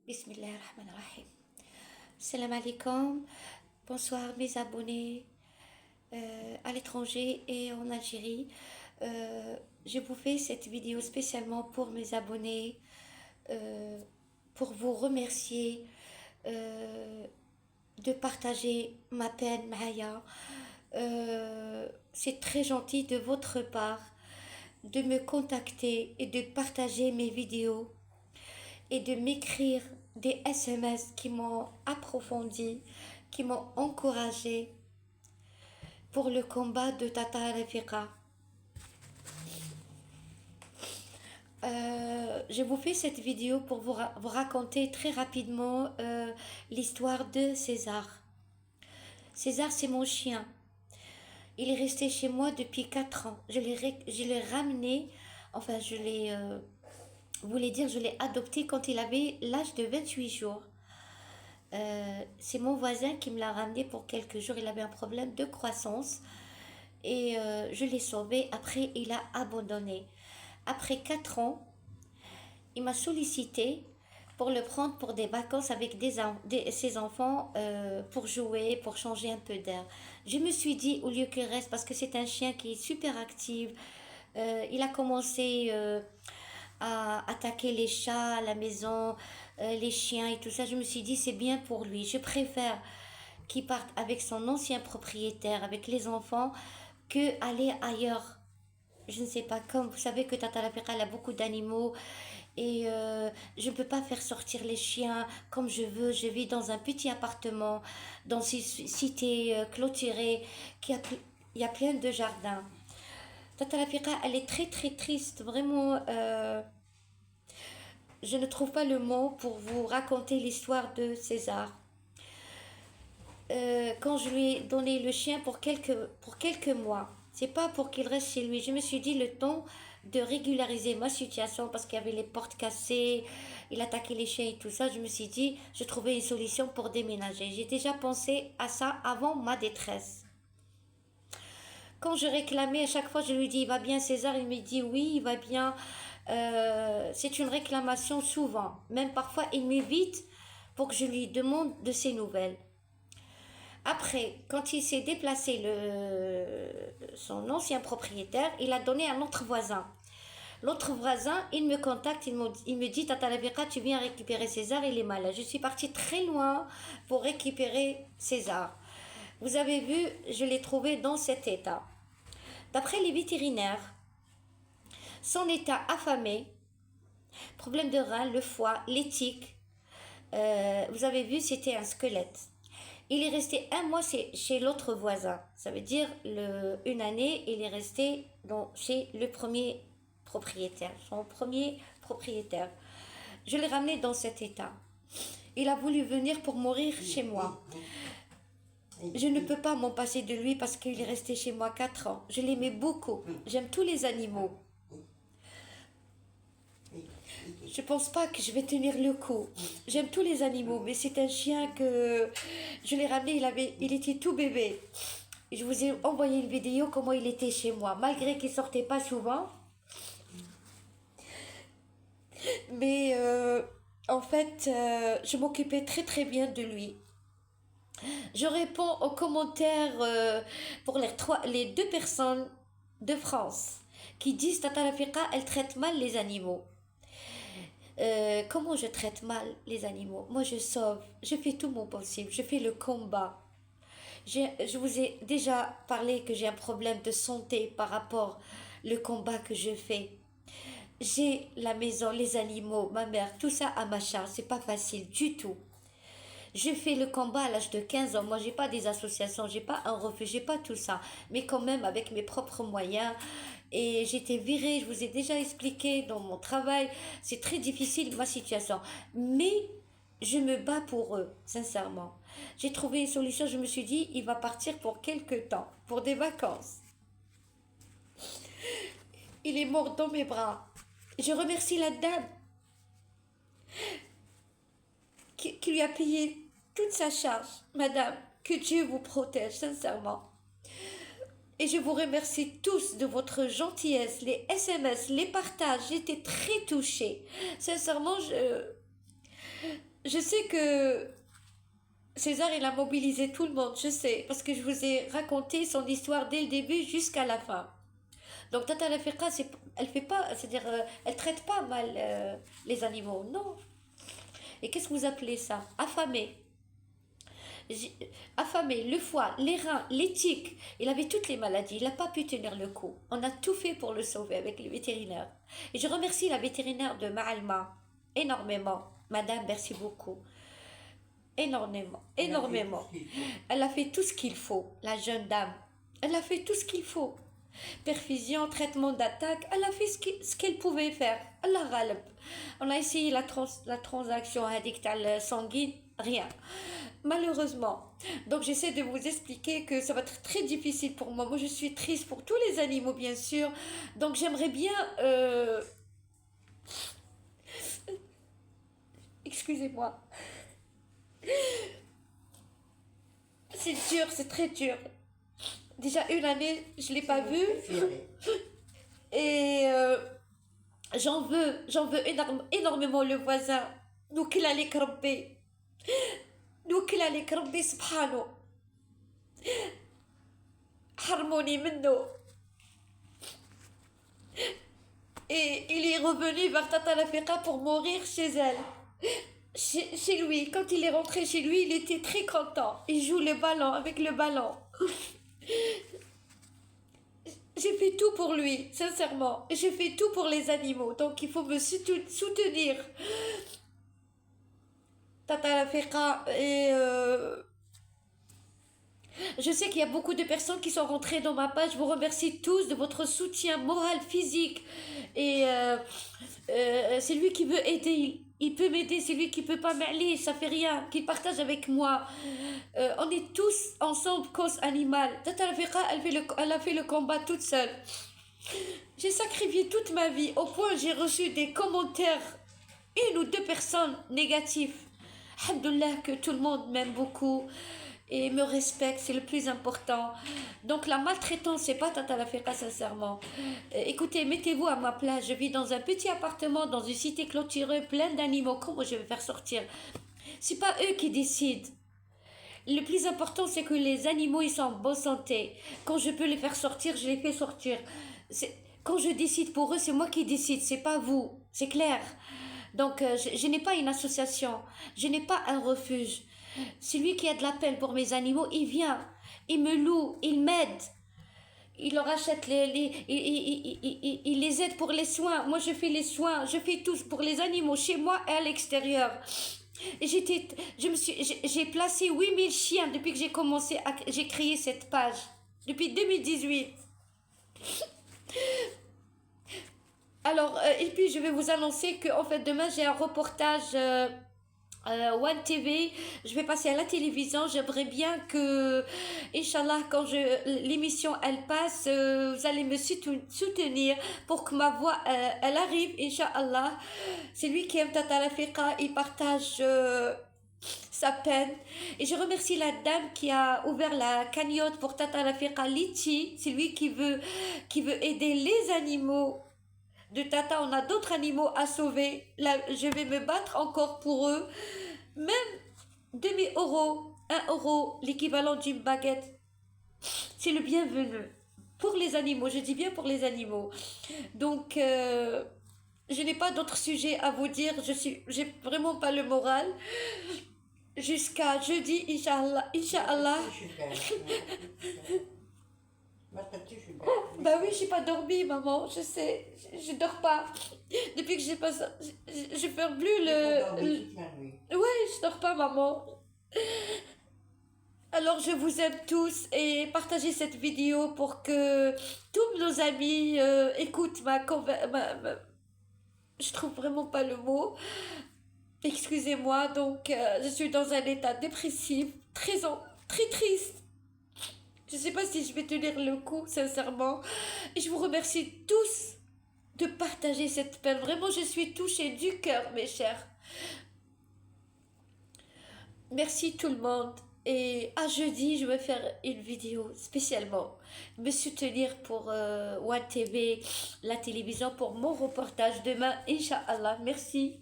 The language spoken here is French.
Bismillahirrahmanirrahim. Salam alaikum. Bonsoir mes abonnés à l'étranger et en Algérie. Je vous fais cette vidéo spécialement pour mes abonnés, pour vous remercier de partager ma peine, Maya. C'est très gentil de votre part de me contacter et de partager mes vidéos et de m'écrire des SMS qui m'ont approfondi, qui m'ont encouragé pour le combat de Tata Rafiqa. Je vous fais cette vidéo pour vous raconter très rapidement l'histoire de César. César, c'est mon chien. Il est resté chez moi depuis 4 ans. Je l'ai ramené, enfin je l'ai... voulait dire, je l'ai adopté quand il avait l'âge de 28 jours. C'est mon voisin qui me l'a ramené pour quelques jours. Il avait un problème de croissance et je l'ai sauvé. Après, il a abandonné. Après 4 ans, il m'a sollicité pour le prendre pour des vacances avec ses enfants pour jouer, pour changer un peu d'air. Je me suis dit, au lieu qu'il reste, parce que c'est un chien qui est super actif, il a commencé à attaquer les chats à la maison, les chiens et tout ça. Je me suis dit, c'est bien pour lui. Je préfère qu'il parte avec son ancien propriétaire, avec les enfants, que aller ailleurs. Je ne sais pas, comme vous savez que Tata Lafiqa, elle a beaucoup d'animaux et je ne peux pas faire sortir les chiens comme je veux. Je vis dans un petit appartement, dans une cité clôturée, il y a plein de jardins. Tata Lafiqa, elle est très très triste, vraiment. Je ne trouve pas le mot pour vous raconter l'histoire de César. Quand je lui ai donné le chien pour quelques mois, c'est pas pour qu'il reste chez lui. Je me suis dit le temps de régulariser ma situation parce qu'il y avait les portes cassées, il attaquait les chiens et tout ça. Je me suis dit, je trouvais une solution pour déménager. J'ai déjà pensé à ça avant ma détresse. Quand je réclamais, à chaque fois je lui dis, il va bien César, il me dit oui, il va bien. C'est une réclamation souvent. Même parfois, il m'évite pour que je lui demande de ses nouvelles. Après, quand il s'est déplacé, son ancien propriétaire, il a donné à un autre voisin. L'autre voisin, il me contacte, il me dit, Tata Lafiqa, tu viens récupérer César, il est malade. Je suis partie très loin pour récupérer César. Vous avez vu, je l'ai trouvé dans cet état. D'après les vétérinaires, son état affamé, problème de rein, le foie, l'éthique, vous avez vu, c'était un squelette. Il est resté 1 mois chez l'autre voisin. Ça veut dire une année, il est resté chez le premier propriétaire, son premier propriétaire. Je l'ai ramené dans cet état. Il a voulu venir pour mourir chez moi. Je ne peux pas m'en passer de lui parce qu'il est resté chez moi 4 ans. Je l'aimais beaucoup. J'aime tous les animaux. Je pense pas que je vais tenir le coup. J'aime tous les animaux, mais c'est un chien que je l'ai ramené, il était tout bébé. Je vous ai envoyé une vidéo comment il était chez moi, malgré qu'il sortait pas souvent. Mais en fait, je m'occupais très très bien de lui. Je réponds aux commentaires pour les 2 personnes de France qui disent Tata Lafiqa, elle traite mal les animaux. Comment je traite mal les animaux? Moi, je sauve, je fais tout mon possible, je fais le combat. Je vous ai déjà parlé que j'ai un problème de santé par rapport au combat que je fais. J'ai la maison, les animaux, ma mère, tout ça à ma charge. C'est pas facile du tout. Je fais le combat à l'âge de 15 ans. Moi, j'ai pas des associations, j'ai pas un refuge, j'ai pas tout ça. Mais quand même, avec mes propres moyens. Et j'étais virée, je vous ai déjà expliqué dans mon travail. C'est très difficile, ma situation. Mais je me bats pour eux, sincèrement. J'ai trouvé une solution, je me suis dit, il va partir pour quelques temps, pour des vacances. Il est mort dans mes bras. Je remercie la dame qui lui a payé toute sa charge. Madame, que Dieu vous protège, sincèrement. Et je vous remercie tous de votre gentillesse, les SMS, les partages. J'étais très touchée. Sincèrement, Je sais que César, il a mobilisé tout le monde, je sais, parce que je vous ai raconté son histoire dès le début jusqu'à la fin. Donc Tata Lafiqa, elle fait pas, c'est-à-dire, elle traite pas mal les animaux, non. Et qu'est-ce que vous appelez ça? Affamé. J'ai- Affamé, le foie, les reins, les tiques. Il avait toutes les maladies. Il n'a pas pu tenir le coup. On a tout fait pour le sauver avec les vétérinaires. Et je remercie la vétérinaire de Maalma énormément. Madame, merci beaucoup. Énormément, énormément. Elle a fait tout ce qu'il faut, la jeune dame. Elle a fait tout ce qu'il faut. Perfusion, traitement d'attaque, elle a fait ce qu'elle pouvait faire. Allah ghalib. On a essayé la transaction addictale sanguine, rien. Malheureusement. Donc j'essaie de vous expliquer que ça va être très difficile pour moi. Moi je suis triste pour tous les animaux bien sûr. Donc j'aimerais bien... Excusez-moi. C'est dur, c'est très dur. Déjà une année, je ne l'ai pas vu. Et j'en veux énormément le voisin. Nous qu'il allait cramper. Nous qu'il allait cramper, subhanahu. Harmonie منه. Et il est revenu vers Tata Lafiqa pour mourir chez elle. Chez lui, quand il est rentré chez lui, il était très content. Il joue le ballon avec le ballon. J'ai fait tout pour lui, sincèrement. J'ai fait tout pour les animaux. Donc il faut me soutenir. Tata Lafiqa et je sais qu'il y a beaucoup de personnes qui sont rentrées dans ma page. Je vous remercie tous de votre soutien moral, physique. Et c'est lui qui veut aider. Il peut m'aider. C'est lui qui peut pas m'aider. Ça fait rien. Qu'il partage avec moi. On est tous ensemble cause animale. Tata Rafiqa, elle a fait le combat toute seule. J'ai sacrifié toute ma vie au point où j'ai reçu des commentaires, une ou deux personnes négatives. Alhamdoulilah que tout le monde m'aime beaucoup et me respecte, c'est le plus important. Donc la maltraitance, c'est pas Tata Lafiqa sincèrement. Écoutez, mettez-vous à ma place. Je vis dans un petit appartement, dans une cité clôturée, plein d'animaux. Comment je vais faire sortir? C'est pas eux qui décident. Le plus important, c'est que les animaux, ils sont en bonne santé. Quand je peux les faire sortir, je les fais sortir. Quand je décide pour eux, c'est moi qui décide, c'est pas vous. C'est clair. Donc, je n'ai pas une association. Je n'ai pas un refuge. Celui qui a de la peine pour mes animaux, il vient. Il me loue, il m'aide. Il leur achète il les aide pour les soins. Moi, je fais les soins. Je fais tout pour les animaux, chez moi et à l'extérieur. J'ai placé 8000 chiens depuis que j'ai créé cette page. Depuis 2018. Alors, et puis je vais vous annoncer que en fait demain j'ai un reportage One TV. Je vais passer à la télévision. J'aimerais bien que, Inch'Allah, quand l'émission elle passe, vous allez me soutenir pour que ma voix elle arrive, Inch'Allah. C'est lui qui aime Tata Lafiqa. Il partage sa peine. Et je remercie la dame qui a ouvert la cagnotte pour Tata Lafiqa Litchi. C'est lui qui veut aider les animaux de Tata. On a d'autres animaux à sauver. Là, je vais me battre encore pour eux. Même 2 000 euros, 1 euro, l'équivalent d'une baguette, c'est le bienvenu. Pour les animaux, je dis bien pour les animaux. Donc, je n'ai pas d'autres sujets à vous dire. J'ai vraiment pas le moral. Jusqu'à jeudi, Inch'Allah. Inch'Allah. Bah oui, j'ai pas dormi, maman, je sais, je dors pas. Depuis que j'ai pas ça, je fais plus Ouais, je dors pas, maman. Alors je vous aime tous et partagez cette vidéo pour que tous nos amis écoutent je trouve vraiment pas le mot. Excusez-moi, donc je suis dans un état dépressif, très triste. Je sais pas si je vais tenir le coup, sincèrement. Et je vous remercie tous de partager cette peine. Vraiment, je suis touchée du cœur, mes chers. Merci tout le monde. Et à jeudi, je vais faire une vidéo spécialement. Me soutenir pour One TV, la télévision, pour mon reportage demain, Inch'Allah. Merci.